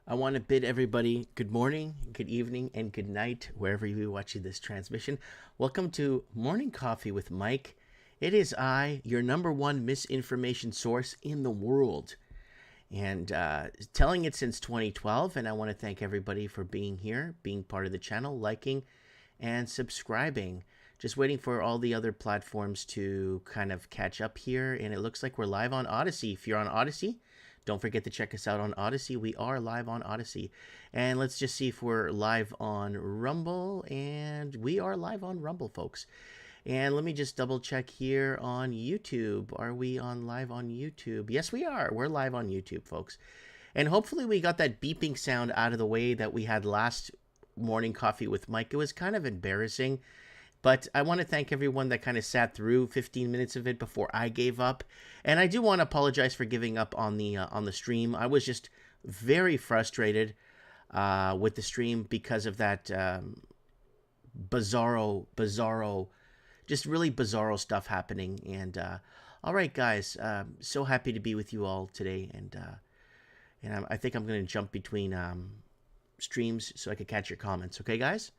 I want to bid everybody good morning, good evening, and good night, wherever you're watching this transmission. Welcome to Morning Coffee with Mike. It is I, your number one misinformation source in the world, and telling it since 2012. And I want to thank everybody for being here, being part of the channel, liking, and subscribing. Just waiting for all the other platforms to kind of catch up here, and it looks like we're live on Odyssey. If you're on Odyssey, don't forget to check us out on Odyssey. We are live on Odyssey. And let's just see if we're live on Rumble. And we are live on Rumble, folks. And let me just double check here on YouTube. Are we on live on YouTube? Yes, we are. We're live on YouTube, folks. And hopefully we got that beeping sound out of the way that we had last Morning Coffee with Mike. It was kind of embarrassing. But I want to thank everyone that kind of sat through 15 minutes of it before I gave up. And I do want to apologize for giving up on the stream. I was just very frustrated with the stream because of that bizarro, just really bizarro stuff happening. And all right, guys, so happy to be with you all today. And I think I'm going to jump between streams so I can catch your comments. Okay, guys?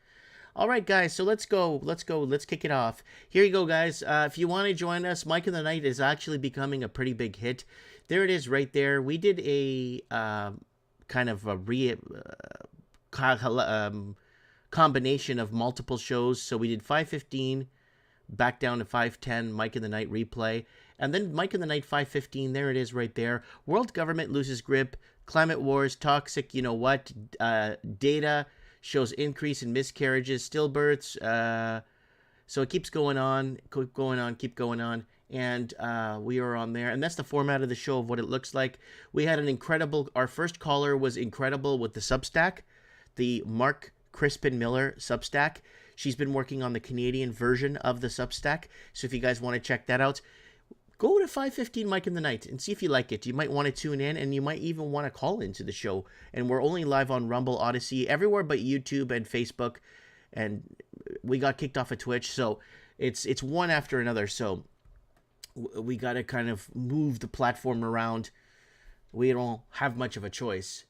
All right, guys, so let's go. Let's kick it off. Here you go, guys. If you want to join us, Mike in the Night is actually becoming a pretty big hit. There it is right there. We did a kind of a combination of multiple shows. So we did 5:15, back down to 5:10, Mike in the Night replay. And then Mike in the Night 5:15, there it is right there. World government loses grip, climate wars, toxic, you know what, data shows increase in miscarriages, stillbirths. So it keeps going on, keep going on. And we are on there. And that's the format of the show of what it looks like. We had our first caller was incredible with the Substack, the Mark Crispin Miller Substack. She's been working on the Canadian version of the Substack. So if you guys want to check that out, go to 5:15 Mike in the Night and see if you like it. You might want to tune in, and you might even want to call into the show. And we're only live on Rumble, Odyssey, everywhere but YouTube and Facebook. And we got kicked off of Twitch, so it's one after another. So we got to kind of move the platform around. We don't have much of a choice.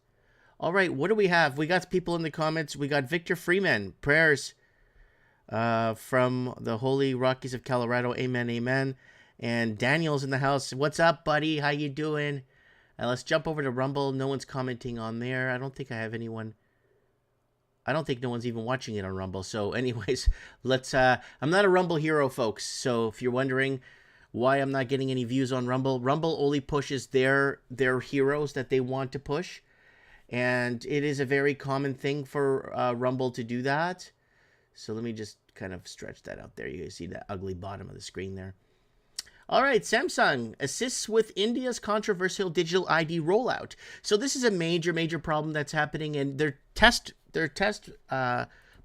All right, what do we have? We got people in the comments. We got Victor Freeman, prayers from the Holy Rockies of Colorado. Amen, amen. And Daniel's in the house. What's up, buddy? How you doing? Let's jump over to Rumble. No one's commenting on there. I don't think I have anyone. I don't think no one's even watching it on Rumble. So anyways, let's... I'm not a Rumble hero, folks. So if you're wondering why I'm not getting any views on Rumble, Rumble only pushes their heroes that they want to push. And it is a very common thing for Rumble to do that. So let me just kind of stretch that out there. You guys see that ugly bottom of the screen there. All right, Samsung assists with India's controversial digital ID rollout. So this is a major problem that's happening, and they're test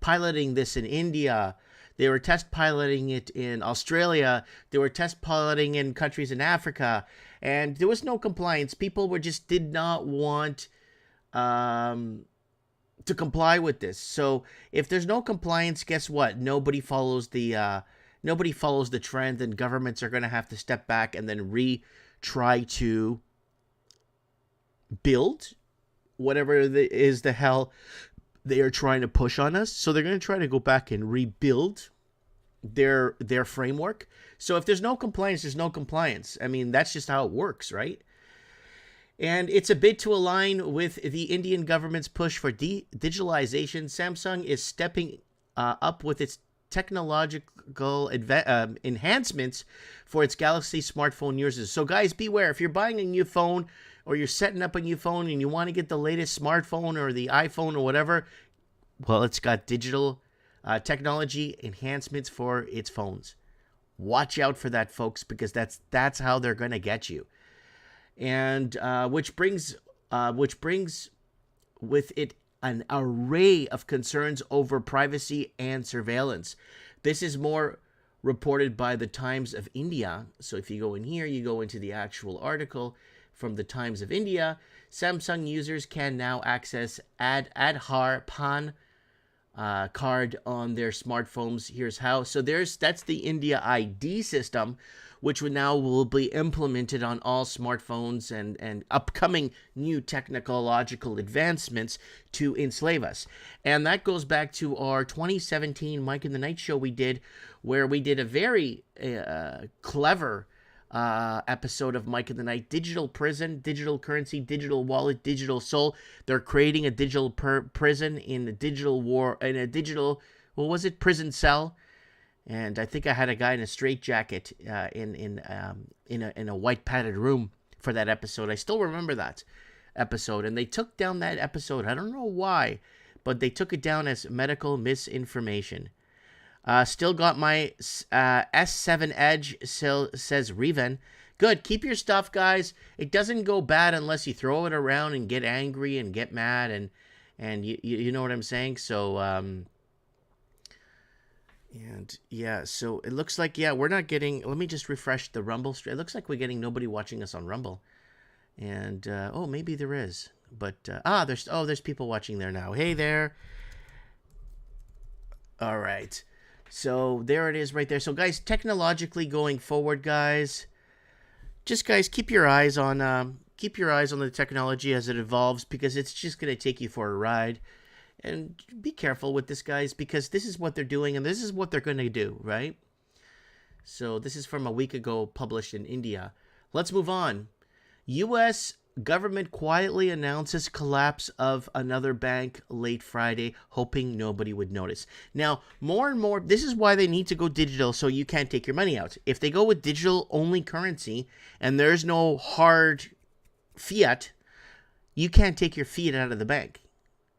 piloting this in India. They were test piloting it in Australia. They were test piloting in countries in Africa, and there was no compliance. People did not want to comply with this. So if there's no compliance, guess what? Nobody follows the trend, and governments are going to have to step back and then try to build whatever the hell they are trying to push on us. So they're going to try to go back and rebuild their framework. So if there's no compliance, there's no compliance. I mean, that's just how it works, right? And it's a bid to align with the Indian government's push for digitalization. Samsung is stepping up with its technological enhancements for its Galaxy smartphone users. So guys, beware. If you're buying a new phone or you're setting up a new phone and you want to get the latest smartphone or the iPhone or whatever, well, it's got digital technology enhancements for its phones. Watch out for that, folks, because that's how they're going to get you. And which brings with it an array of concerns over privacy and surveillance. This is more reported by the Times of India. So if you go in here, you go into the actual article from the Times of India. Samsung users can now access Aadhaar PAN card on their smartphones. Here's how. So that's the India ID system, which will be implemented on all smartphones and upcoming new technological advancements to enslave us. And that goes back to our 2017 Mike in the Night show we did, where we did a very clever episode of Mike in the Night. Digital prison, digital currency, digital wallet, digital soul. They're creating a digital prison in a digital war, in a digital, what was it, prison cell. And I think I had a guy in a straitjacket in a white padded room for that episode. I still remember that episode. And they took down that episode. I don't know why, but they took it down as medical misinformation. Still got my S7 Edge, says Reven. Good. Keep your stuff, guys. It doesn't go bad unless you throw it around and get angry and get mad. And you know what I'm saying? So, and yeah, so it looks like, yeah, we're not getting, let me just refresh the Rumble. It looks like we're getting nobody watching us on Rumble. And, oh, maybe there is. But, there's people watching there now. Hey there. All right. So there it is right there. So guys, technologically going forward, guys, keep your eyes on the technology as it evolves, because it's just going to take you for a ride. And be careful with this, guys, because this is what they're doing and this is what they're going to do, right? So this is from a week ago, published in India. Let's move on. U.S. government quietly announces collapse of another bank late Friday, hoping nobody would notice. Now, more and more, this is why they need to go digital, so you can't take your money out. If they go with digital-only currency and there's no hard fiat, you can't take your fiat out of the bank,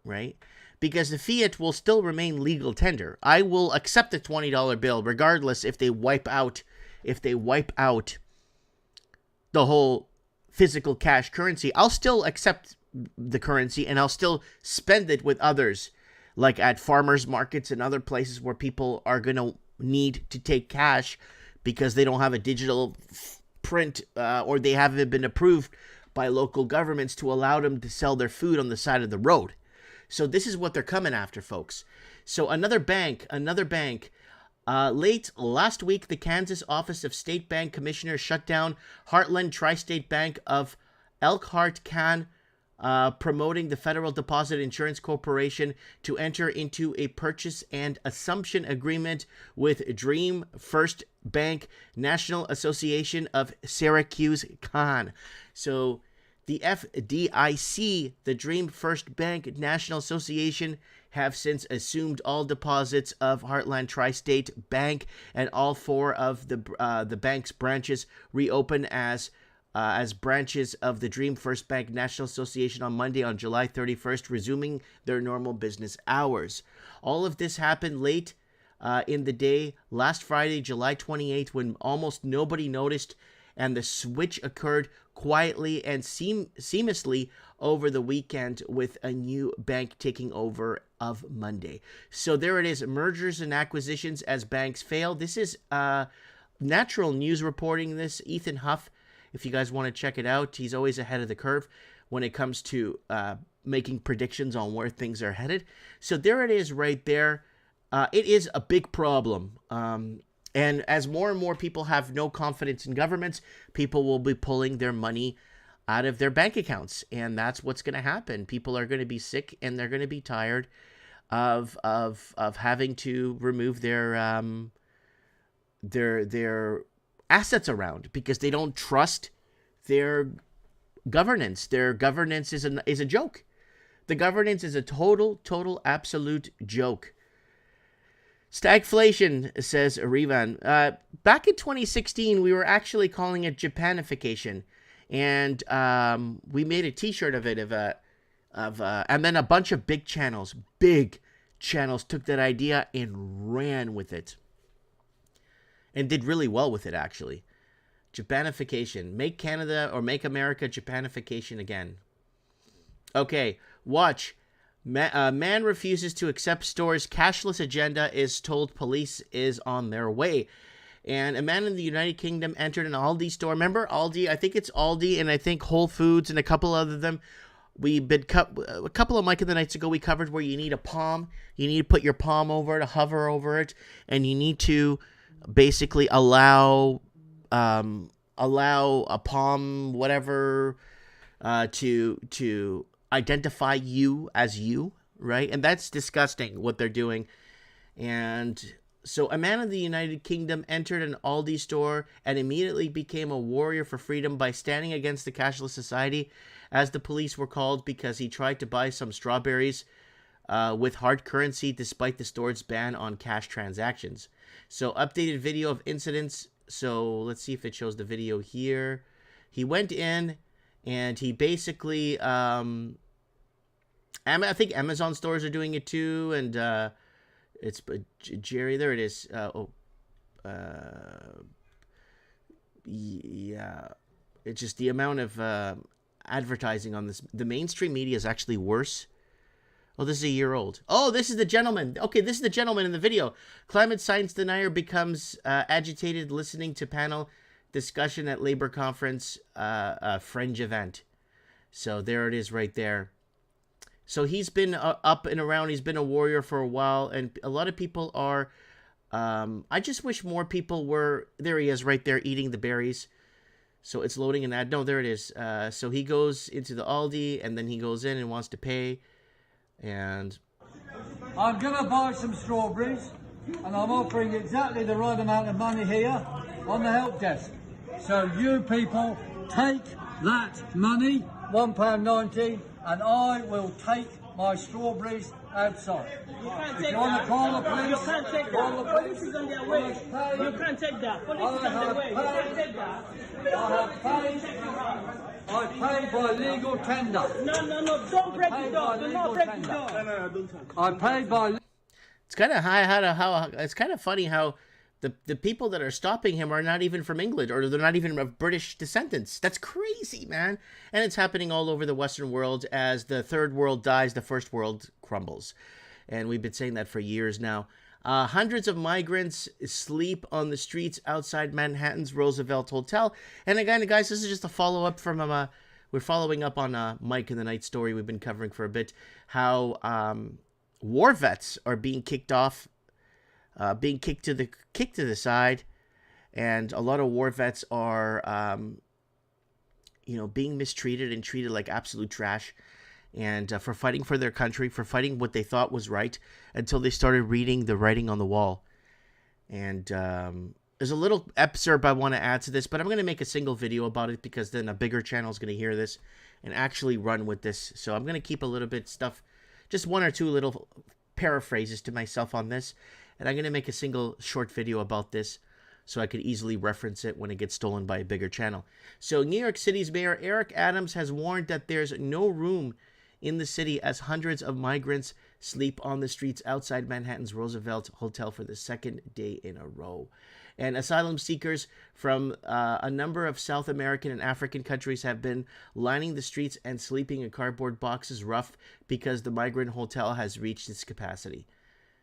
right? Because the fiat will still remain legal tender. I will accept the $20 bill regardless if they wipe out the whole physical cash currency. I'll still accept the currency and I'll still spend it with others, like at farmers markets and other places where people are going to need to take cash because they don't have a digital print or they haven't been approved by local governments to allow them to sell their food on the side of the road. So this is what they're coming after, folks. So another bank, late last week, the Kansas Office of State Bank Commissioner shut down Heartland Tri-State Bank of Elkhart, Can, promoting the Federal Deposit Insurance Corporation to enter into a purchase and assumption agreement with Dream First Bank National Association of Syracuse, Can. So the FDIC, the Dream First Bank National Association, have since assumed all deposits of Heartland Tri-State Bank, and all four of the bank's branches reopen as branches of the Dream First Bank National Association on Monday, on July 31st, resuming their normal business hours. All of this happened late in the day, last Friday, July 28th, when almost nobody noticed, and the switch occurred quietly and seamlessly over the weekend, with a new bank taking over of Monday. So there it is, mergers and acquisitions as banks fail. This is Natural News reporting this. Ethan Huff, if you guys want to check it out, he's always ahead of the curve when it comes to making predictions on where things are headed. So there it is right there. It is a big problem. And as more and more people have no confidence in governments, people will be pulling their money out of their bank accounts. And that's what's going to happen. People are going to be sick and they're going to be tired of having to remove their assets around, because they don't trust their governance. Their governance is a joke. The governance is a total, absolute joke. Stagflation, says Revan. Back in 2016, we were actually calling it Japanification, and we made a T-shirt of it. And then a bunch of big channels took that idea and ran with it, and did really well with it, actually. Japanification, make Canada or make America Japanification again. Okay, watch. Man refuses to accept store's cashless agenda, is told police is on their way. And a man in the United Kingdom entered an Aldi store. Remember Aldi? I think it's Aldi and I think Whole Foods and a couple other them. we've been a couple of Mike in the Nights ago, we covered where you need a palm. You need to put your palm over it, hover over it, and you need to basically allow a palm, whatever, to identify you as you, right? And that's disgusting what they're doing. And so a man in the United Kingdom entered an Aldi store and immediately became a warrior for freedom by standing against the cashless society as the police were called because he tried to buy some strawberries with hard currency despite the store's ban on cash transactions. So updated video of incidents. So let's see if it shows the video here. He went in and he basically, I think Amazon stores are doing it too. And it's Jerry, there it is. Yeah, it's just the amount of advertising on this. The mainstream media is actually worse. Oh, this is a year old. Oh, this is the gentleman. Okay, this is the gentleman in the video. Climate science denier becomes agitated listening to panel discussion at labor conference fringe event. So there it is right there. So he's been up and around. He's been a warrior for a while. And a lot of people are... I just wish more people were... There he is right there eating the berries. So it's loading an ad. No, there it is. So he goes into the Aldi and then he goes in and wants to pay. And I'm going to buy some strawberries and I'm offering exactly the right amount of money here on the help desk. So you people take that money, £1.90, and I will take my strawberries outside. If you want to call the police, you can't take that. Police is on their way. You can't take that. Police is on their way. You can't take that. I paid by legal tender. No. Don't break the door. Do not break the door. No, don't touch. I paid by... It's kind of how it's kind of funny how the people that are stopping him are not even from England, or they're not even of British descendants. That's crazy, man. And it's happening all over the Western world. As the third world dies, the first world crumbles. And we've been saying that for years now. Hundreds of migrants sleep on the streets outside Manhattan's Roosevelt Hotel. And again, guys, this is just a follow-up from we're following up on Mike in the Night story we've been covering for a bit. How war vets are being kicked off, being kicked to the side, and a lot of war vets are being mistreated and treated like absolute trash. And for fighting for their country, for fighting what they thought was right, until they started reading the writing on the wall. And there's a little excerpt I want to add to this, but I'm going to make a single video about it because then a bigger channel is going to hear this and actually run with this. So I'm going to keep a little bit stuff, just one or two little paraphrases to myself on this. And I'm going to make a single short video about this so I could easily reference it when it gets stolen by a bigger channel. So New York City's Mayor Eric Adams has warned that there's no room in the city as hundreds of migrants sleep on the streets outside Manhattan's Roosevelt Hotel for the second day in a row. And asylum seekers from a number of South American and African countries have been lining the streets and sleeping in cardboard boxes rough because the migrant hotel has reached its capacity.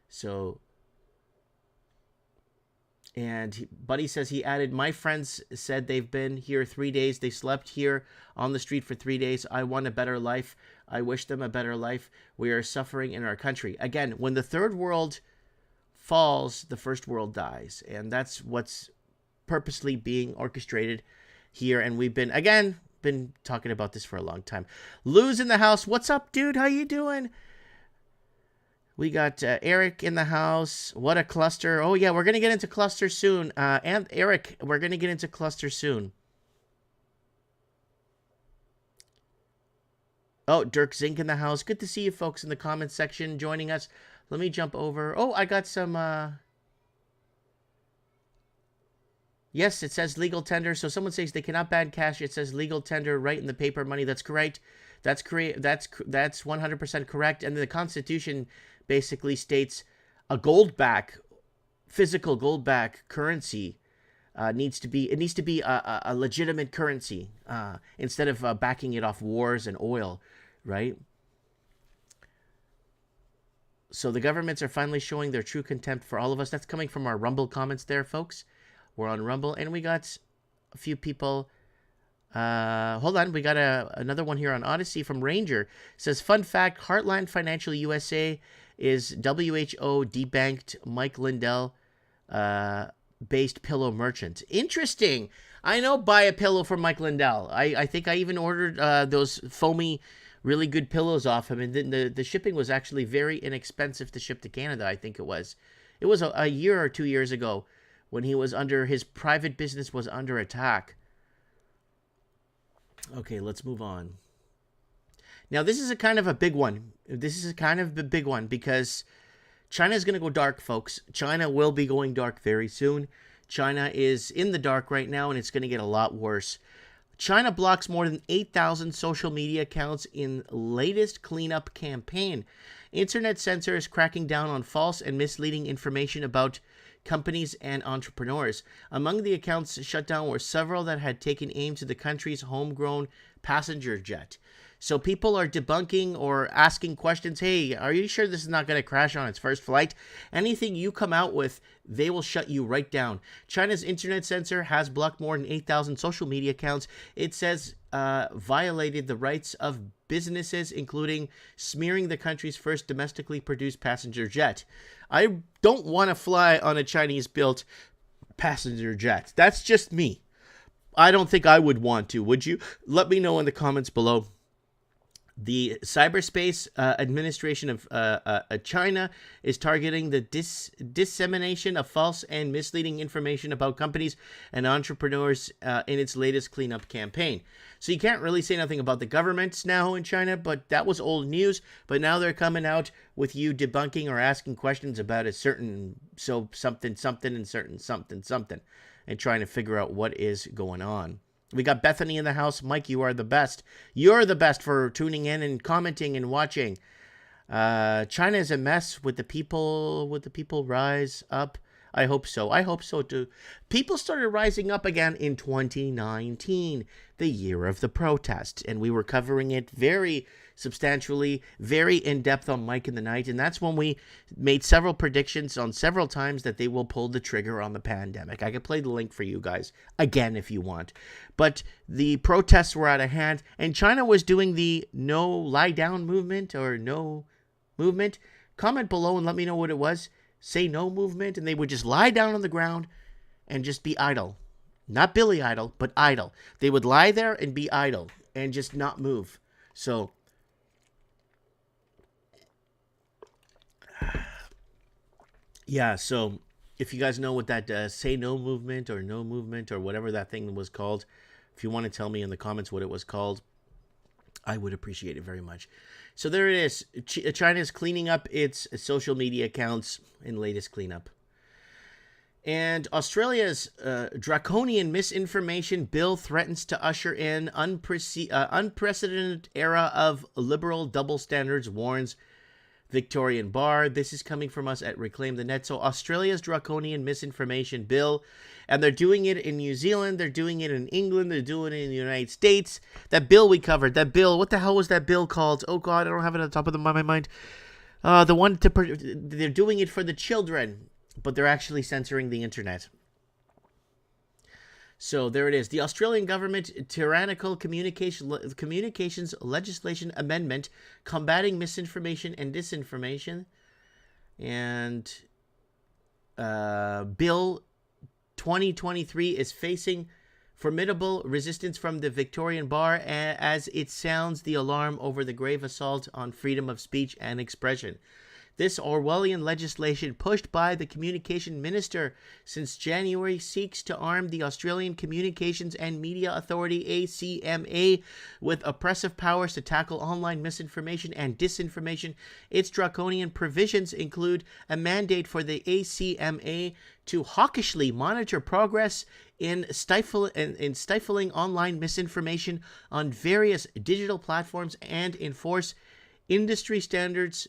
So... And Buddy says, he added, my friends said they've been here 3 days. They slept here on the street for 3 days. I want a better life. I wish them a better life. We are suffering in our country. Again, when the third world falls, the first world dies. And that's what's purposely being orchestrated here. And we've been talking about this for a long time. Lou's in the house. What's up, dude? How you doing? We got Eric in the house. What a cluster. Oh, yeah, we're going to get into cluster soon. And Eric, we're going to get into cluster soon. Oh, Dirk Zink in the house. Good to see you folks in the comments section joining us. Let me jump over. Oh, I got some... Yes, it says legal tender. So someone says they cannot ban cash. It says legal tender right in the paper money. That's correct. That's 100% correct. And the Constitution basically states a physical gold-back currency needs to be a legitimate currency instead of backing it off wars and oil, right? So the governments are finally showing their true contempt for all of us. That's coming from our Rumble comments there, folks. We're on Rumble, and we got a few people Hold on, we got another one here on Odyssey from Ranger. It says, fun fact, Heartland Financial USA is WHO debanked Mike Lindell based pillow merchant. Interesting. I know, buy a pillow from Mike Lindell. I think I even ordered those foamy, really good pillows off him, and the shipping was actually very inexpensive to ship to Canada, I think it was. It was a year or 2 years ago when his private business was under attack. Okay, let's move on. Now, this is a kind of a big one. This is a kind of a big one because China is going to go dark, folks. China will be going dark very soon. China is in the dark right now, and it's going to get a lot worse. China blocks more than 8,000 social media accounts in latest cleanup campaign. Internet censor is cracking down on false and misleading information about companies and entrepreneurs. Among the accounts shut down were several that had taken aim to the country's homegrown passenger jet. So people are debunking or asking questions. Hey, are you sure this is not going to crash on its first flight? Anything you come out with, they will shut you right down. China's internet censor has blocked more than 8,000 social media accounts. It says violated the rights of businesses, including smearing the country's first domestically produced passenger jet. I don't want to fly on a Chinese-built passenger jet. That's just me. I don't think I would want to. Would you? Let me know in the comments below. The Cyberspace Administration of China is targeting the dissemination of false and misleading information about companies and entrepreneurs in its latest cleanup campaign. So you can't really say nothing about the governments now in China, but that was old news. But now they're coming out with you debunking or asking questions about a certain something and certain something and trying to figure out what is going on. We got Bethany in the house. Mike, you are the best. You're the best for tuning in and commenting and watching. China is a mess. Would the people rise up? I hope so. I hope so too. People started rising up again in 2019, the year of the protest, and we were covering it very substantially, very in-depth on Mike in the Night, and that's when we made several predictions on several times that they will pull the trigger on the pandemic. I could play the link for you guys again if you want. But the protests were out of hand, and China was doing the no lie down movement or no movement. Comment below and let me know what it was. Say no movement, and they would just lie down on the ground and just be idle. Not Billy Idol, but idle. They would lie there and be idle and just not move. So yeah, so if you guys know what that say no movement or whatever that thing was called, if you want to tell me in the comments what it was called, I would appreciate it very much. So there it is. China is cleaning up its social media accounts in latest cleanup. And Australia's Draconian misinformation bill threatens to usher in unprecedented era of liberal double standards, warns Victorian bar. This is coming from us at Reclaim the Net. So Australia's Draconian misinformation bill, and they're doing it in New Zealand, they're doing it in England, they're doing it in the United States. That bill we covered, that bill, what the hell was that bill called? Oh God, I don't have it on top of my mind. The one they're doing it for the children, but they're actually censoring the internet. So there it is. The Australian government tyrannical communications legislation amendment combating misinformation and disinformation, and Bill 2023 is facing formidable resistance from the Victorian bar as it sounds the alarm over the grave assault on freedom of speech and expression. This Orwellian legislation, pushed by the Communication Minister since January, seeks to arm the Australian Communications and Media Authority, ACMA, with oppressive powers to tackle online misinformation and disinformation. Its draconian provisions include a mandate for the ACMA to hawkishly monitor progress in stifling online misinformation on various digital platforms and enforce industry standards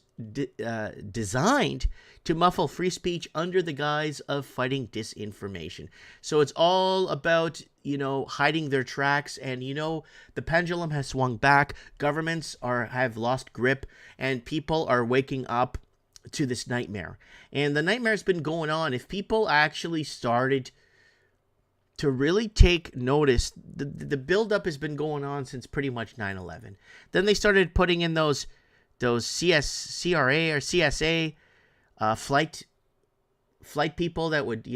designed to muffle free speech under the guise of fighting disinformation. So it's all about, hiding their tracks, and, the pendulum has swung back. Governments have lost grip, and people are waking up to this nightmare. And the nightmare's been going on. If people actually started to really take notice. The buildup has been going on since pretty much 9/11. Then they started putting in those CRA or CSA flight people that would,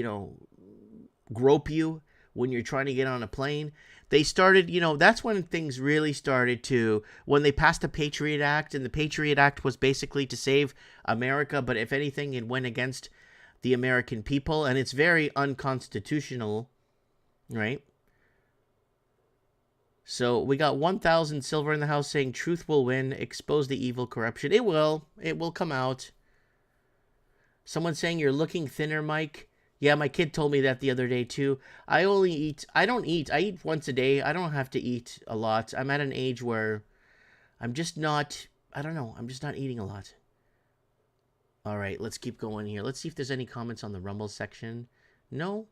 grope you when you're trying to get on a plane. They started, that's when things really started when they passed the Patriot Act, and the Patriot Act was basically to save America, but if anything, it went against the American people, and it's very unconstitutional, right? So we got 1,000 Silver in the house saying truth will win, expose the evil, corruption. It will come out. Someone saying you're looking thinner, Mike. Yeah, my kid told me that the other day too. I eat once a day. I don't have to eat a lot. I'm at an age where I'm just not eating a lot. All right, let's keep going here. Let's see if there's any comments on the Rumble section. No?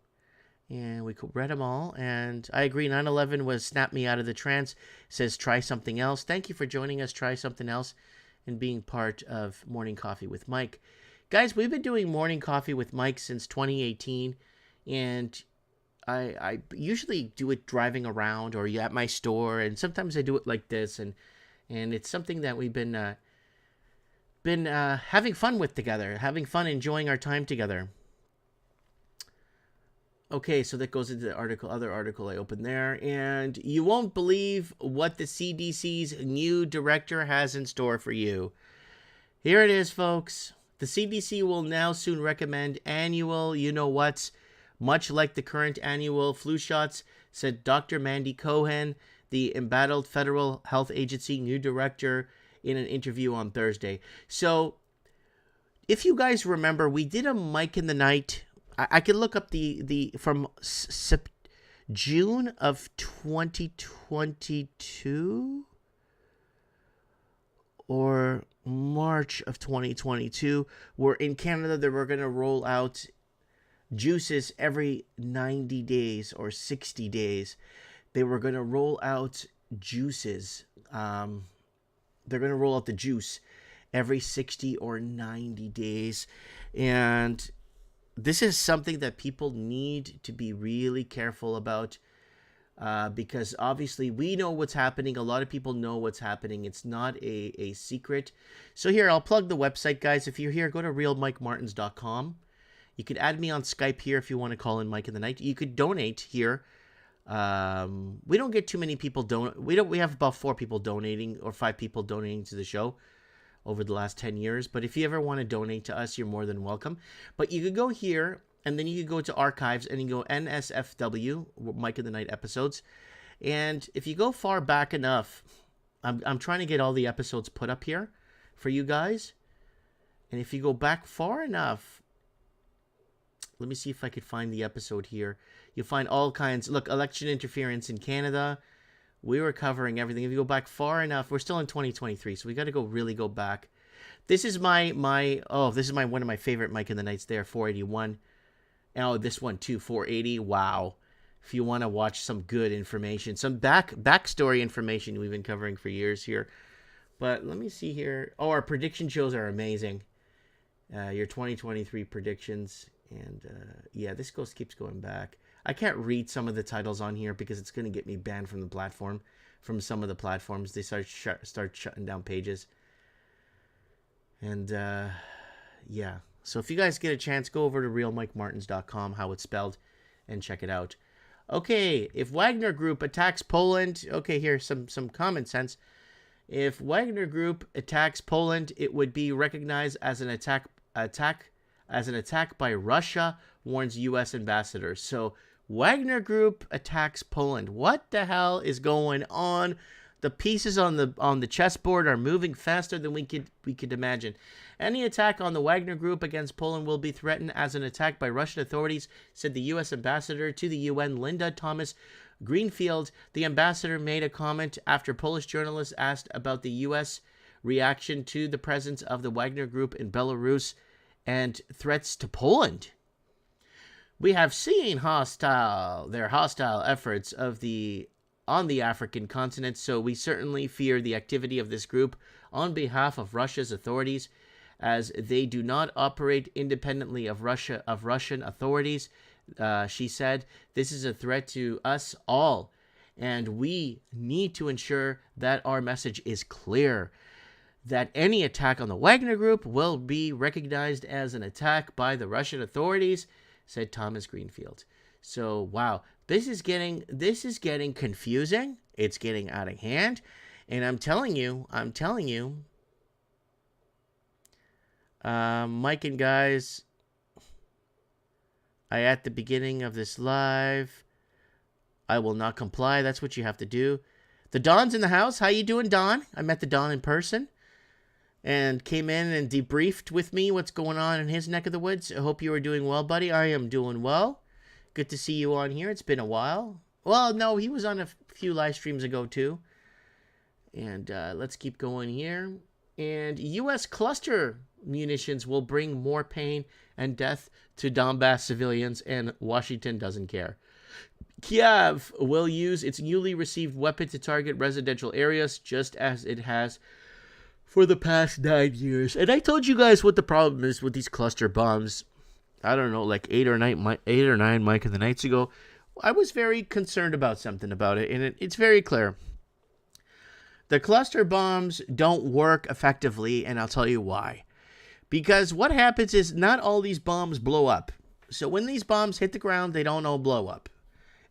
And we read them all. And I agree, 9/11 was snap me out of the trance. Says try something else. Thank you for joining us. Try something else and being part of Morning Coffee with Mike. Guys, we've been doing Morning Coffee with Mike since 2018, and I usually do it driving around or at my store, and sometimes I do it like this, and it's something that we've been having fun with together, enjoying our time together. Okay, so that goes into the other article I opened there, and you won't believe what the CDC's new director has in store for you. Here it is, folks. The CDC will now soon recommend annual you-know-whats, much like the current annual flu shots, said Dr. Mandy Cohen, the embattled Federal Health Agency new director, in an interview on Thursday. So, if you guys remember, we did a Mike in the Night. I can look up the from June of 2022 or March of 2022, where in Canada they were going to roll out juices every 90 days or 60 days. They were going to roll out juices. They're going to roll out the juice every 60 or 90 days. And this is something that people need to be really careful about. Because obviously we know what's happening. A lot of people know what's happening. It's not a secret. So here, I'll plug the website, guys. If you're here, go to realmikemartins.com. You could add me on Skype here if you want to call in Mike in the Night. You could donate here. We don't get too many people we have about 4 people donating or 5 people donating to the show over the last 10 years. But if you ever want to donate to us, you're more than welcome. But you could go here, and then you could go to archives and you go NSFW, Mike in the Night episodes. And if you go far back enough, I'm trying to get all the episodes put up here for you guys. And if you go back far enough, let me see if I could find the episode here. You'll find all kinds. Look, election interference in Canada. We were covering everything. If you go back far enough, we're still in 2023, so we got to really go back. This is one of my favorite Mike in the Nights there, 481. Oh, this one too, 480. Wow. If you want to watch some good information, some backstory information we've been covering for years here. But let me see here. Oh, our prediction shows are amazing. Your 2023 predictions. And yeah, this keeps going back. I can't read some of the titles on here because it's going to get me banned from the platform. From some of the platforms, they start shutting down pages. And yeah. So if you guys get a chance, go over to realmikemartins.com, how it's spelled, and check it out. Okay, if Wagner Group attacks Poland, okay, here's some common sense. If Wagner Group attacks Poland, it would be recognized as an attack by Russia, warns U.S. ambassador. So Wagner Group attacks Poland. What the hell is going on? The pieces on the chessboard are moving faster than we could imagine. Any attack on the Wagner Group against Poland will be threatened as an attack by Russian authorities, said the U.S. ambassador to the UN, Linda Thomas Greenfield. The ambassador made a comment after Polish journalists asked about the U.S. reaction to the presence of the Wagner Group in Belarus and threats to Poland. We have seen their hostile efforts on the African continent, so we certainly fear the activity of this group on behalf of Russia's authorities, as they do not operate independently of Russian authorities. She said, "This is a threat to us all, and we need to ensure that our message is clear, that any attack on the Wagner Group will be recognized as an attack by the Russian authorities," said Thomas Greenfield. So, wow, this is getting confusing. It's getting out of hand, and I'm telling you, Mike and guys, at the beginning of this live, I will not comply. That's what you have to do. The Don's in the house. How you doing, Don? I met the Don in person and came in and debriefed with me what's going on in his neck of the woods. I hope you are doing well, buddy. I am doing well. Good to see you on here. It's been a while. Well, no, he was on a few live streams ago, too. And let's keep going here. And U.S. cluster munitions will bring more pain and death to Donbass civilians, and Washington doesn't care. Kiev will use its newly received weapon to target residential areas, just as it has for the past 9 years. And I told you guys what the problem is with these cluster bombs. I don't know, like 8 or 9 Mike in the nights ago. I was very concerned about something about it, and it's very clear. The cluster bombs don't work effectively, and I'll tell you why. Because what happens is not all these bombs blow up. So when these bombs hit the ground, they don't all blow up.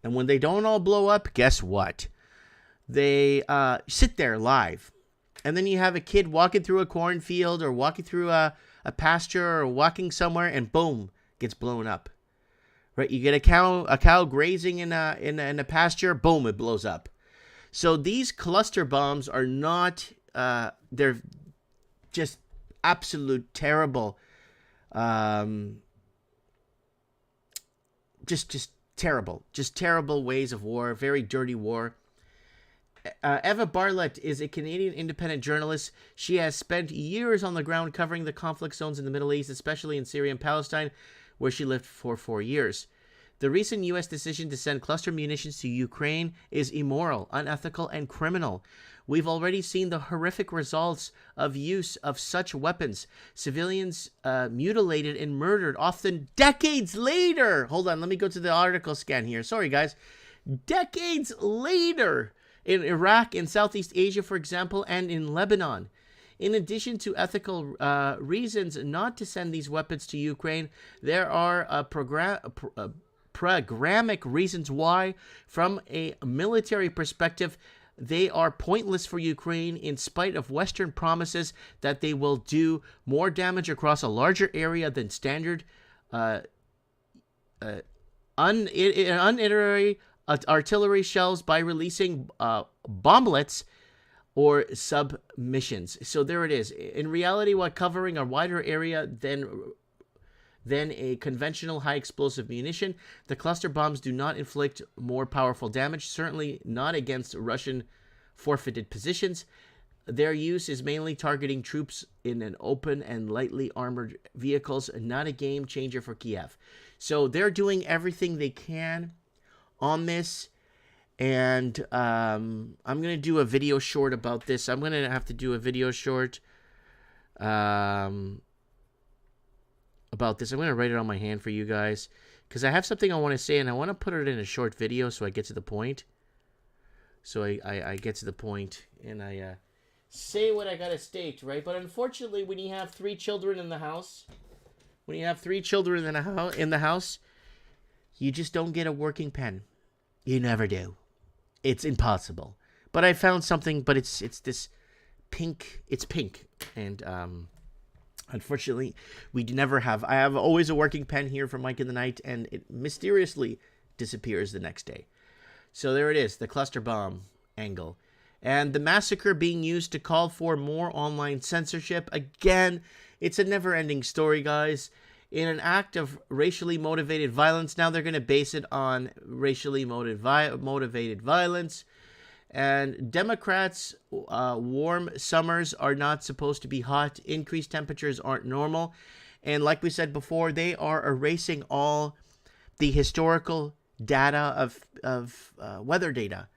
And when they don't all blow up, guess what? They sit there live. And then you have a kid walking through a cornfield or walking through a pasture or walking somewhere, and boom, gets blown up. Right? You get a cow grazing in a pasture, boom, it blows up. So these cluster bombs are not, they're just absolute terrible, just terrible ways of war, very dirty war. Eva Bartlett is a Canadian independent journalist. She has spent years on the ground covering the conflict zones in the Middle East, especially in Syria and Palestine, where she lived for 4 years. The recent U.S. decision to send cluster munitions to Ukraine is immoral, unethical, and criminal. We've already seen the horrific results of use of such weapons. Civilians mutilated and murdered, often decades later. Hold on, let me go to the article scan here. Sorry, guys. Decades later in Iraq, in Southeast Asia, for example, and in Lebanon. In addition to ethical reasons not to send these weapons to Ukraine, there are pragmatic reasons why. From a military perspective, they are pointless for Ukraine in spite of Western promises that they will do more damage across a larger area than standard uniterated artillery shells by releasing bomblets or submissions. So there it is. In reality, while covering a wider area than a conventional high explosive munition, the cluster bombs do not inflict more powerful damage, certainly not against Russian forfeited positions. Their use is mainly targeting troops in an open and lightly armored vehicles, not a game changer for Kiev. So they're doing everything they can on this, and I'm going to do a video short about this. I'm going to have to do a video short about this. I'm going to write it on my hand for you guys because I have something I want to say, and I want to put it in a short video so I get to the point. So I get to the point and I say what I got to state, right? But unfortunately, when you have 3 children in the house, in the house, you just don't get a working pen. You never do. It's impossible. But I found something, but it's this pink. It's pink, and unfortunately, we never have. I have always a working pen here for Mike in the Night, and it mysteriously disappears the next day. So there it is, the cluster bomb angle. And the massacre being used to call for more online censorship. Again, it's a never-ending story, guys. In an act of racially motivated violence, now they're going to base it on racially motivated violence. And Democrats, warm summers are not supposed to be hot. Increased temperatures aren't normal. And like we said before, they are erasing all the historical data of weather data.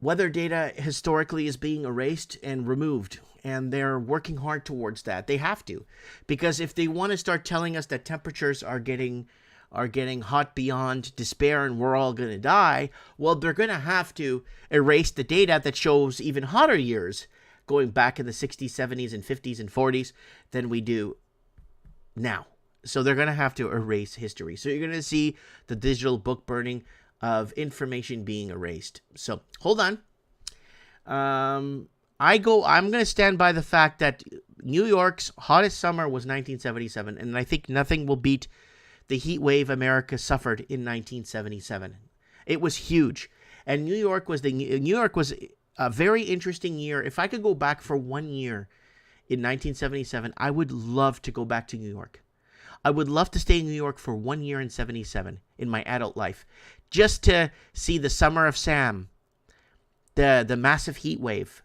Weather data historically is being erased and removed, and they're working hard towards that. They have to, because if they want to start telling us that temperatures are are getting hot beyond despair and we're all going to die, well, they're going to have to erase the data that shows even hotter years going back in the 60s, 70s, and 50s and 40s than we do now. So they're going to have to erase history. So you're going to see the digital book burning of information being erased. So hold on. I'm going to stand by the fact that New York's hottest summer was 1977, and I think nothing will beat the heat wave America suffered in 1977. It was huge, and New York was a very interesting year. If I could go back for 1 year in 1977, I would love to go back to New York. I would love to stay in New York for 1 year in 77 in my adult life, just to see the Summer of Sam, the massive heat wave,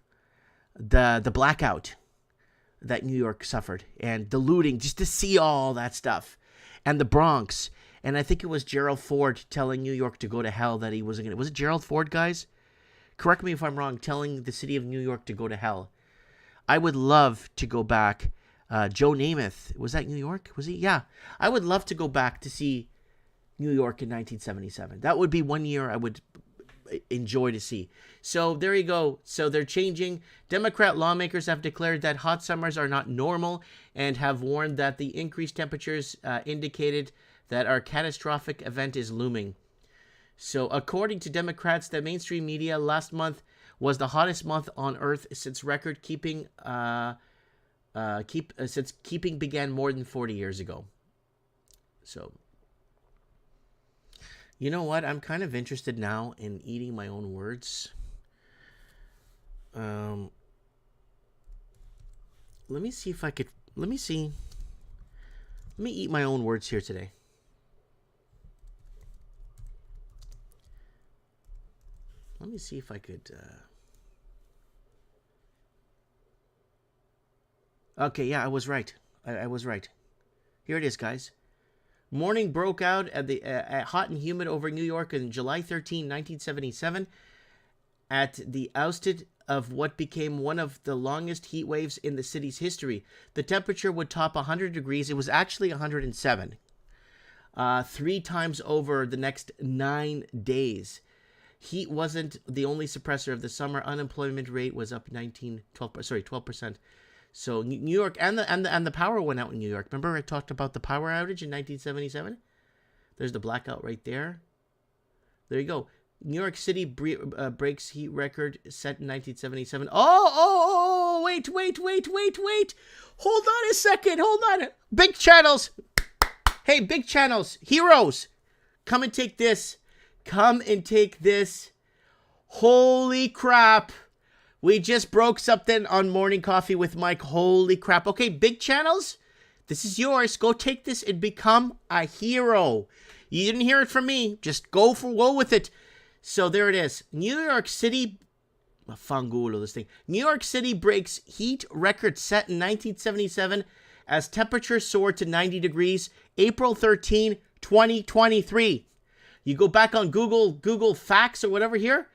the blackout that New York suffered, and the looting, just to see all that stuff, and the Bronx. And I think it was Gerald Ford telling New York to go to hell, that he wasn't going to. Was it Gerald Ford, guys? Correct me if I'm wrong, telling the city of New York to go to hell. I would love to go back. Joe Namath, was that New York? Was he? Yeah. I would love to go back to see New York in 1977. That would be 1 year I would enjoy to see. So there you go. So they're changing. Democrat lawmakers have declared that hot summers are not normal and have warned that the increased temperatures indicated that our catastrophic event is looming. So according to Democrats, the mainstream media, last month was the hottest month on Earth since record-keeping since keeping began more than 40 years ago. So, you know what? I'm kind of interested now in eating my own words. Let me see if I could. Let me see. Let me eat my own words here today. Let me see if I could. Okay, yeah, I was right. I was right. Here it is, guys. Morning broke out at hot and humid over New York on July 13, 1977, at the ousted of what became one of the longest heat waves in the city's history. The temperature would top 100 degrees. It was actually 107. 3 times over the next 9 days. Heat wasn't the only suppressor of the summer. Unemployment rate was up 12%. So New York and the power went out in New York. Remember I talked about the power outage in 1977? There's the blackout right there. There you go. New York City breaks heat record set in 1977. Wait. Hold on a second. Hold on. Big channels. Hey, big channels. Heroes. Come and take this. Holy crap. We just broke something on Morning Coffee with Mike. Holy crap. Okay, big channels, this is yours. Go take this and become a hero. You didn't hear it from me. Just go with it. So there it is. New York City. Fangulo, this thing. New York City breaks heat record set in 1977 as temperatures soared to 90 degrees. April 13, 2023. You go back on Google Facts or whatever here.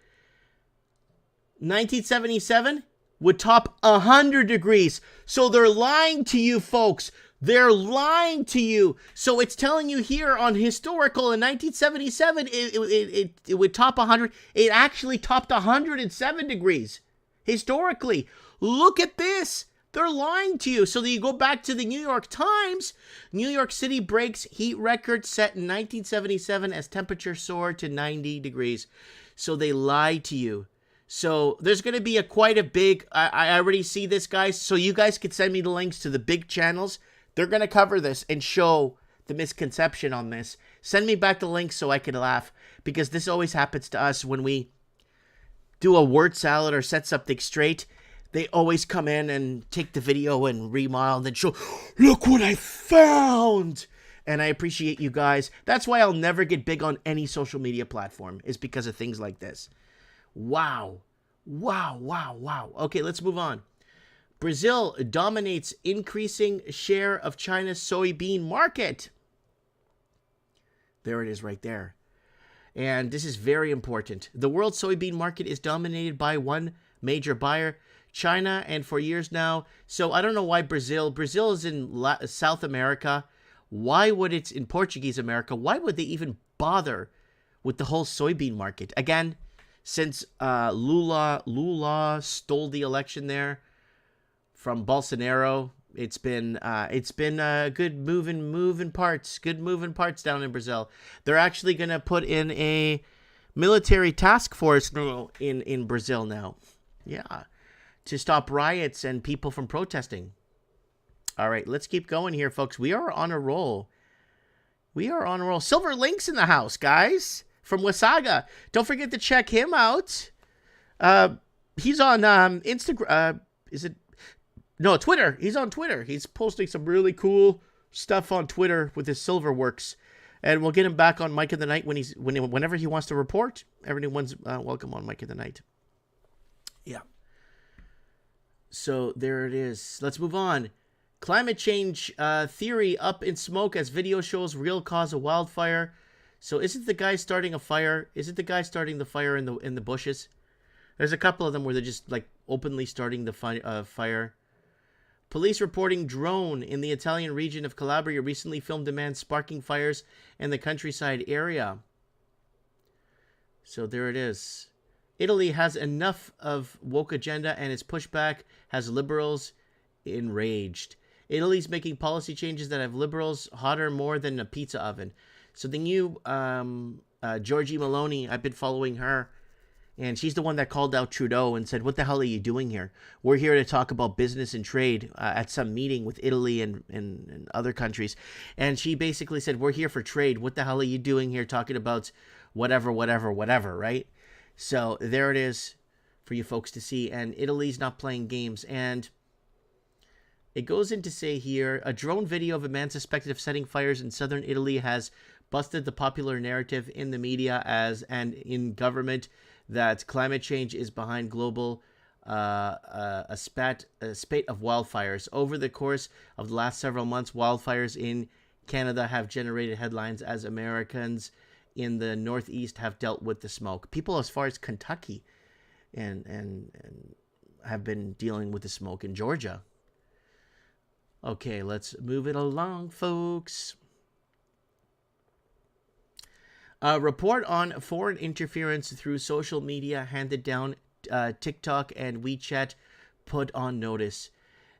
1977 would top 100 degrees. So they're lying to you, folks. They're lying to you. So it's telling you here on historical in 1977, it would top 100. It actually topped 107 degrees. Historically. Look at this. They're lying to you. So you go back to the New York Times. New York City breaks heat record set in 1977 as temperature soared to 90 degrees. So they lied to you. So there's going to be quite a big, I already see this, guys. So you guys can send me the links to the big channels. They're going to cover this and show the misconception on this. Send me back the links so I can laugh, because this always happens to us when we do a word salad or set something straight. They always come in and take the video and remile and then show, look what I found. And I appreciate you guys. That's why I'll never get big on any social media platform, is because of things like this. Wow. Okay, let's move on. Brazil dominates increasing share of China's soybean market. There it is right there. And this is very important. The world soybean market is dominated by one major buyer, China, and for years now. So I don't know why Brazil is in South America. Why would it's in Portuguese America? Why would they even bother with the whole soybean market? Again, since Lula stole the election there from Bolsonaro, it's been good moving parts down in Brazil. They're actually gonna put in a military task force now in Brazil now, yeah, to stop riots and people from protesting. All right, let's keep going here, folks. We are on a roll. Silver Link's in the house, guys, from Wasaga. Don't forget to check him out. He's on Instagram. Twitter. He's on Twitter. He's posting some really cool stuff on Twitter with his silver works. And we'll get him back on Mike of the Night whenever he wants to report. Everyone's welcome on Mike of the Night. Yeah. So there it is. Let's move on. Climate change theory up in smoke as video shows real cause of wildfire. So is it the guy starting a fire? Is it the guy starting the fire in the bushes? There's a couple of them where they're just like openly starting the fire. Police reporting drone in the Italian region of Calabria recently filmed a man sparking fires in the countryside area. So there it is. Italy has enough of woke agenda and its pushback has liberals enraged. Italy's making policy changes that have liberals hotter more than a pizza oven. So the new Giorgia Meloni, I've been following her, and she's the one that called out Trudeau and said, what the hell are you doing here? We're here to talk about business and trade at some meeting with Italy and other countries. And she basically said, we're here for trade. What the hell are you doing here talking about whatever, right? So there it is for you folks to see. And Italy's not playing games. And it goes in to say here, a drone video of a man suspected of setting fires in southern Italy has busted the popular narrative in the media and in government that climate change is behind global a spate of wildfires. Over the course of the last several months, wildfires in Canada have generated headlines as Americans in the Northeast have dealt with the smoke. People as far as Kentucky and have been dealing with the smoke in Georgia. Okay, let's move it along, folks. A report on foreign interference through social media handed down TikTok and WeChat put on notice.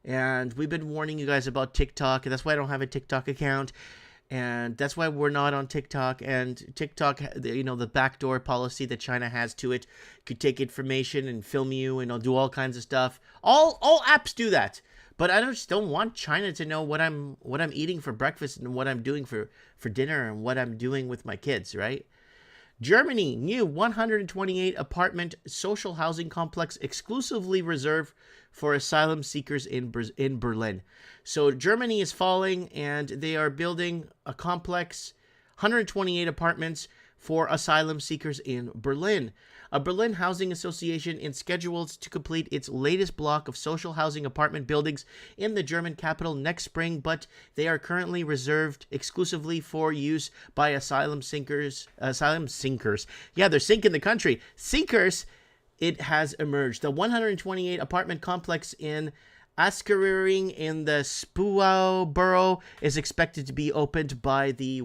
And we've been warning you guys about TikTok. And that's why I don't have a TikTok account. And that's why we're not on TikTok. And TikTok, the backdoor policy that China has to it could take information and film you and do all kinds of stuff. All apps do that. But I just don't want China to know what I'm eating for breakfast and what I'm doing for dinner and what I'm doing with my kids, right? Germany, new 128 apartment social housing complex exclusively reserved for asylum seekers in Berlin. So Germany is falling and they are building a complex, 128 apartments for asylum seekers in Berlin. A Berlin housing association is scheduled to complete its latest block of social housing apartment buildings in the German capital next spring, but they are currently reserved exclusively for use by asylum sinkers. Yeah, they're sinking the country. Seekers, it has emerged. The 128 apartment complex in Askering in the Spau borough is expected to be opened by the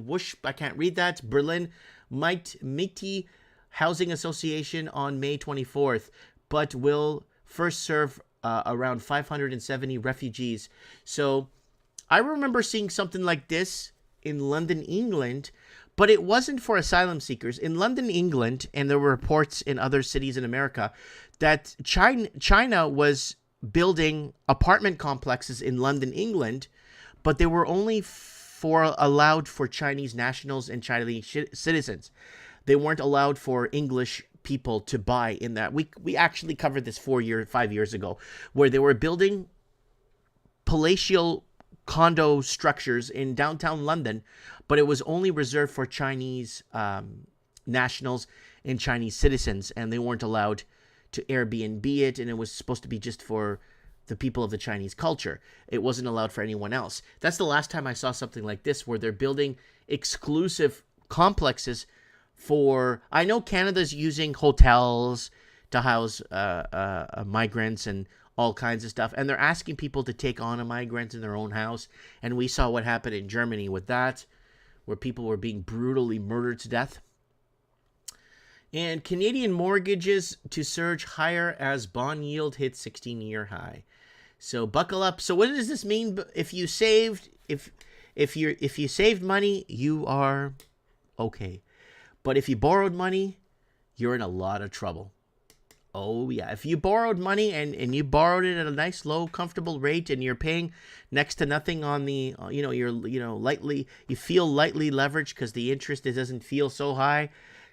Berlin Mighty Housing Association on May 24th, but will first serve around 570 refugees. So I remember seeing something like this in London, England, but it wasn't for asylum seekers. In London, England, and there were reports in other cities in America that China was building apartment complexes in London, England, but they were only allowed for Chinese nationals and Chinese citizens. They weren't allowed for English people to buy in that. We actually covered this 5 years ago, where they were building palatial condo structures in downtown London, but it was only reserved for Chinese nationals and Chinese citizens, and they weren't allowed to Airbnb it, and it was supposed to be just for the people of the Chinese culture. It wasn't allowed for anyone else. That's the last time I saw something like this, where they're building exclusive complexes for, I know Canada's using hotels to house migrants and all kinds of stuff. And they're asking people to take on a migrant in their own house. And we saw what happened in Germany with that, where people were being brutally murdered to death. And Canadian mortgages to surge higher as bond yield hits 16-year high. So buckle up. So what does this mean? If you saved, if you saved money, you are okay. But if you borrowed money, you're in a lot of trouble. Oh yeah, if you borrowed money and you borrowed it at a nice, low, comfortable rate, and you're paying next to nothing on the, you feel lightly leveraged because the interest doesn't feel so high.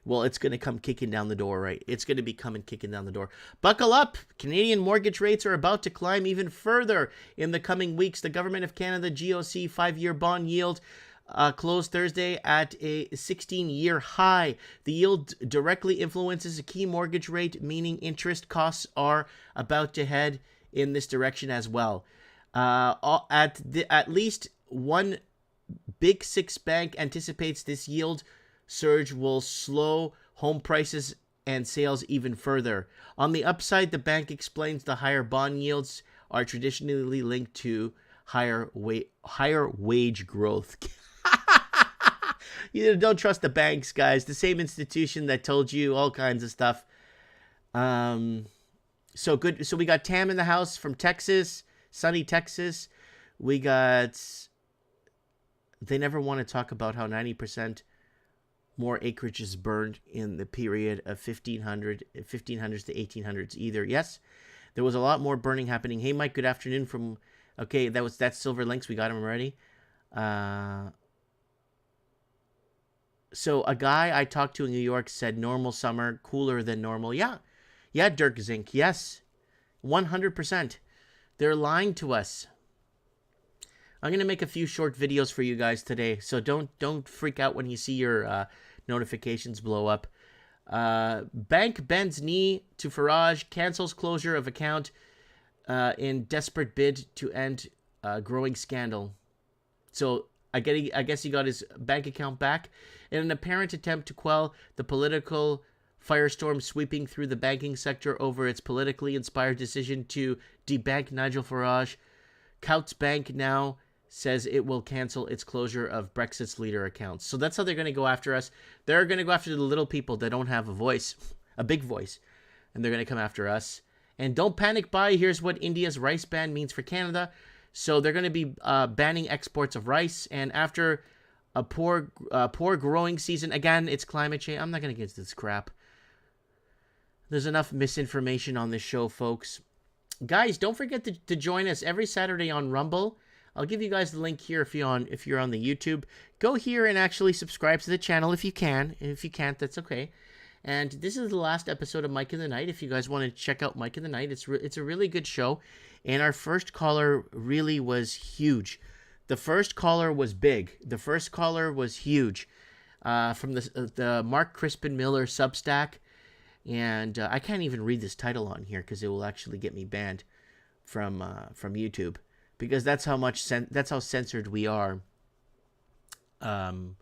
Well, it's going to come kicking down the door, right? It's going to be coming kicking down the door. Buckle up. Canadian mortgage rates are about to climb even further in the coming weeks. The Government of Canada GOC 5-year bond yield closed Thursday at a 16-year high. The yield directly influences a key mortgage rate, meaning interest costs are about to head in this direction as well. At least one Big Six bank anticipates this yield surge will slow home prices and sales even further. On the upside, the bank explains the higher bond yields are traditionally linked to higher wage growth. You don't trust the banks, guys. The same institution that told you all kinds of stuff. So good. So we got Tam in the house from Texas, sunny Texas. We got. They never want to talk about how 90% more acreage is burned in the period of 1500s to 1800s either. Yes, there was a lot more burning happening. Hey, Mike, good afternoon from... Okay, that's Silver Links. We got him already. So a guy I talked to in New York said normal summer, cooler than normal. Yeah, Dirk Zink. Yes, 100%. They're lying to us. I'm going to make a few short videos for you guys today, so don't freak out when you see your notifications blow up. Bank bends knee to Farage, cancels closure of account in desperate bid to end growing scandal. So I guess he got his bank account back in an apparent attempt to quell the political firestorm sweeping through the banking sector over its politically inspired decision to debank Nigel Farage. Coutts Bank now says it will cancel its closure of Brexit's leader accounts. So that's how they're going to go after us. They're going to go after the little people that don't have a voice, a big voice, and they're going to come after us. And don't panic buy. Here's what India's rice ban means for Canada. So they're going to be banning exports of rice. And after a poor growing season, again, it's climate change. I'm not going to get into this crap. There's enough misinformation on this show, folks. Guys, don't forget to join us every Saturday on Rumble. I'll give you guys the link here if you're on the YouTube. Go here and actually subscribe to the channel if you can. And if you can't, that's okay. And this is the last episode of Mike in the Night. If you guys want to check out Mike in the Night, it's a really good show. And our first caller really was huge. The first caller was big. The first caller was huge. From the Mark Crispin Miller Substack. And I can't even read this title on here because it will actually get me banned from YouTube. Because that's how censored we are on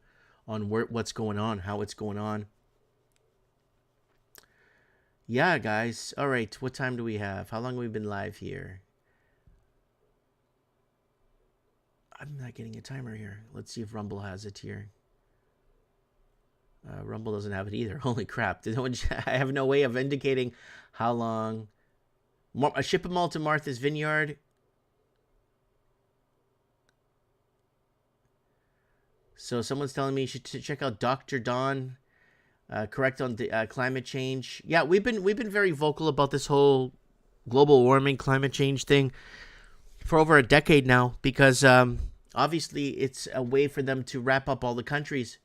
what's going on, how it's going on. Yeah, guys. All right, what time do we have? How long have we been live here? I'm not getting a timer here. Let's see if Rumble has it here. Rumble doesn't have it either. Holy crap. I have no way of indicating how long. Ship them all to Martha's Vineyard. So someone's telling me you should check out Dr. Don, correct on the climate change. Yeah, we've been very vocal about this whole global warming, climate change thing for over a decade now, because obviously it's a way for them to wrap up all the countries.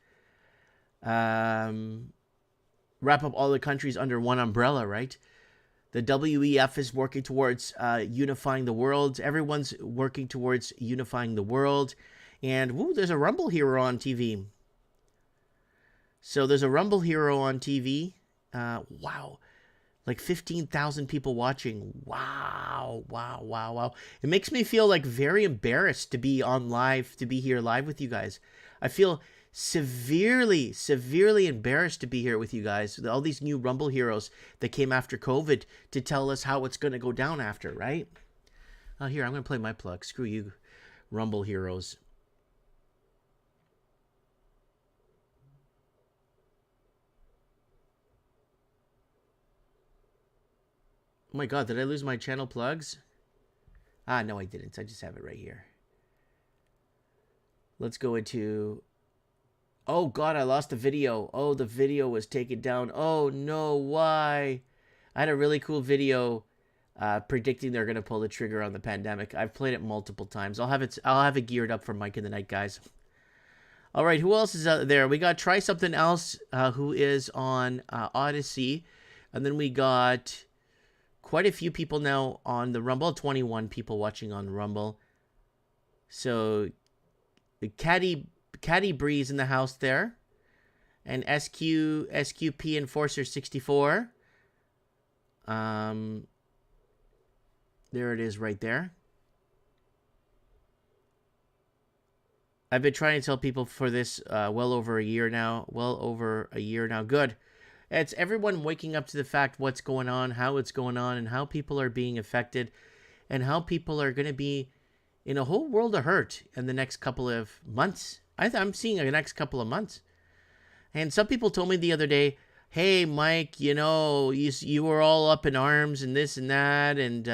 Wrap up all the countries under one umbrella, right? The WEF is working towards unifying the world. Everyone's working towards unifying the world. And, woo, there's a Rumble hero on TV. So there's a Rumble hero on TV. Wow. Like 15,000 people watching. Wow. It makes me feel like very embarrassed to be on live, to be here live with you guys. I feel severely embarrassed to be here with you guys. All these new Rumble heroes that came after COVID to tell us how it's going to go down after, right? Oh, here, I'm going to play my plug. Screw you, Rumble heroes. Oh my God, did I lose my channel plugs? Ah, no, I didn't. I just have it right here. Let's go into... Oh, God, I lost the video. Oh, the video was taken down. Oh, no, why? I had a really cool video predicting they're going to pull the trigger on the pandemic. I've played it multiple times. I'll have it geared up for Mike in the Night, guys. All right, who else is out there? We got Try Something Else, who is on Odyssey. And then we got quite a few people now on the Rumble. 21 people watching on Rumble. So, the Caddy Breeze in the house there. And SQP Enforcer 64. There it is right there. I've been trying to tell people for this well over a year now. Good. It's everyone waking up to the fact what's going on, how it's going on, and how people are being affected, and how people are going to be in a whole world of hurt in the next couple of months. I'm seeing the next couple of months. And some people told me the other day, hey, Mike, you know, you were all up in arms and this and that, and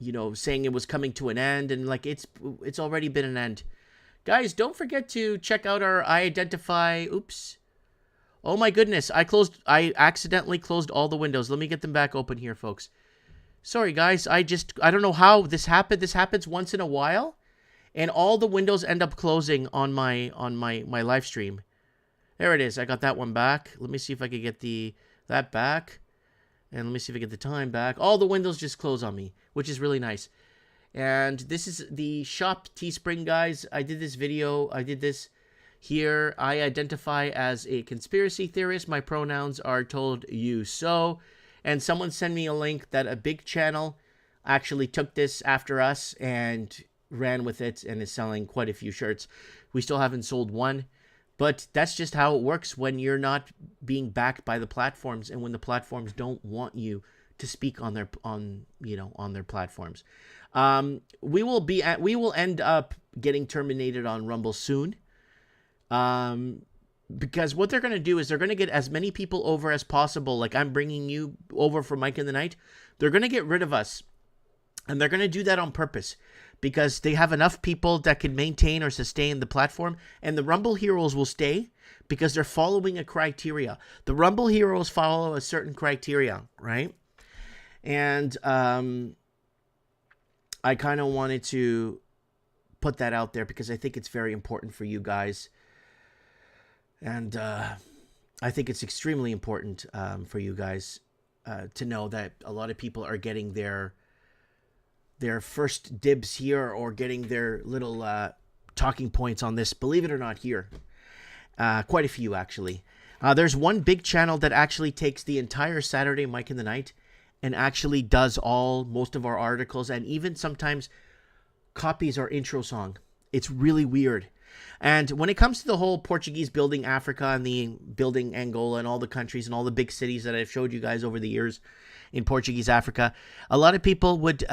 you know, saying it was coming to an end, and like it's already been an end. Guys, don't forget to check out our I-Identify. Oops. Oh my goodness, I accidentally closed all the windows. Let me get them back open here, folks. Sorry, guys. I don't know how this happened. This happens once in a while, and all the windows end up closing on my live stream. There it is. I got that one back. Let me see if I can get that back. And let me see if I get the time back. All the windows just close on me, which is really nice. And this is the shop Teespring, guys. I did this video. I did this here. I identify as a conspiracy theorist. My pronouns are told you so. And someone sent me a link that a big channel actually took this after us and ran with it and is selling quite a few shirts. We still haven't sold one. But that's just how it works when you're not being backed by the platforms, and when the platforms don't want you to speak on their platforms. We will end up getting terminated on Rumble soon. Because what they're going to do is they're going to get as many people over as possible. Like I'm bringing you over for Mike in the Night. They're going to get rid of us. And they're going to do that on purpose, because they have enough people that can maintain or sustain the platform, and the Rumble heroes will stay because they're following a criteria. The Rumble heroes follow a certain criteria, right? And I kind of wanted to put that out there because I think it's very important for you guys. And I think it's extremely important for you guys to know that a lot of people are getting their first dibs here, or getting their little talking points on this. Believe it or not, here. Quite a few, actually. There's one big channel that actually takes the entire Saturday Mike in the Night and actually does most of our articles, and even sometimes copies our intro song. It's really weird. And when it comes to the whole Portuguese building Africa and the building Angola and all the countries and all the big cities that I've showed you guys over the years in Portuguese Africa, a lot of people would...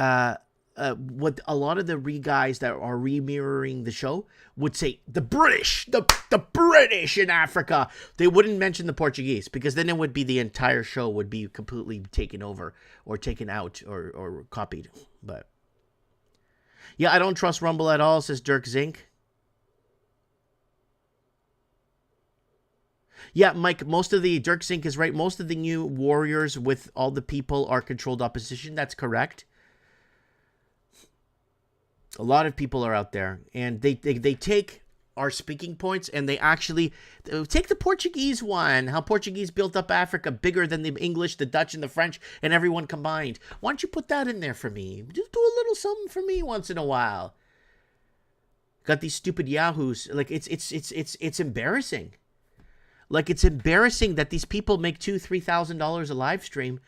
what a lot of the guys that are re-mirroring the show would say, the British in Africa. They wouldn't mention the Portuguese, because then it would be the entire show would be completely taken over or taken out or copied. But yeah, I don't trust Rumble at all, says Dirk Zink. Yeah, Mike, Dirk Zink is right. Most of the new warriors with all the people are controlled opposition. That's correct. A lot of people are out there, and they take our speaking points, and they actually take the Portuguese one, how Portuguese built up Africa bigger than the English, the Dutch, and the French, and everyone combined. Why don't you put that in there for me? Just do a little something for me once in a while. Got these stupid yahoos. Like, it's embarrassing. Like, it's embarrassing that these people make $2,000-$3,000 a live stream,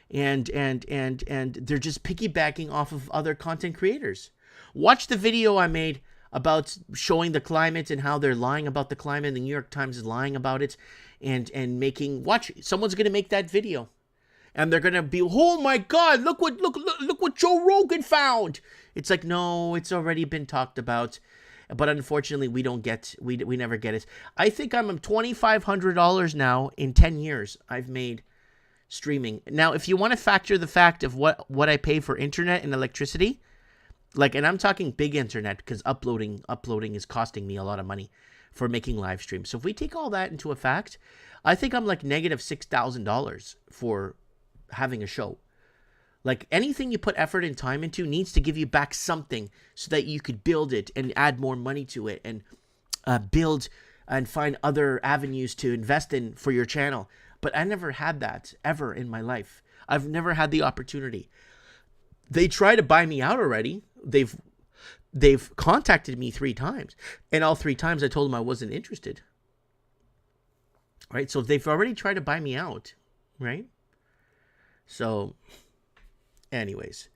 and they're just piggybacking off of other content creators. Watch the video I made about showing the climate and how they're lying about the climate. The New York Times is lying about it, and making, watch, someone's gonna make that video, and they're gonna be, oh my God, look what Joe Rogan found. It's like, no, it's already been talked about, but unfortunately we never get it. I think I'm $2,500 now in 10 years I've made streaming. Now, if you want to factor the fact of what I pay for internet and electricity, like, and I'm talking big internet, because uploading is costing me a lot of money for making live streams. So if we take all that into a fact, I think I'm like negative $6,000 for having a show. Like, anything you put effort and time into needs to give you back something so that you could build it and add more money to it, and build and find other avenues to invest in for your channel. But I never had that ever in my life. I've never had the opportunity. They try to buy me out already. They've contacted me 3 times, and all 3 times I told them I wasn't interested. Right? So they've already tried to buy me out, right? So anyways.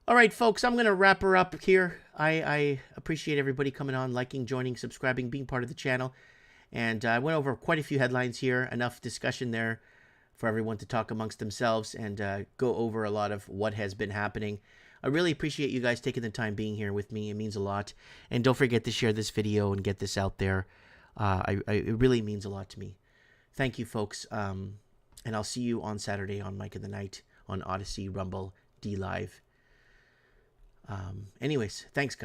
All right, folks, I'm going to wrap her up here. I appreciate everybody coming on, liking, joining, subscribing, being part of the channel. And I went over quite a few headlines here, enough discussion there for everyone to talk amongst themselves, and go over a lot of what has been happening. I really appreciate you guys taking the time being here with me. It means a lot. And don't forget to share this video and get this out there. It really means a lot to me. Thank you, folks. And I'll see you on Saturday on Mike of the Night on Odyssey, Rumble, D Live. Anyways, thanks, guys.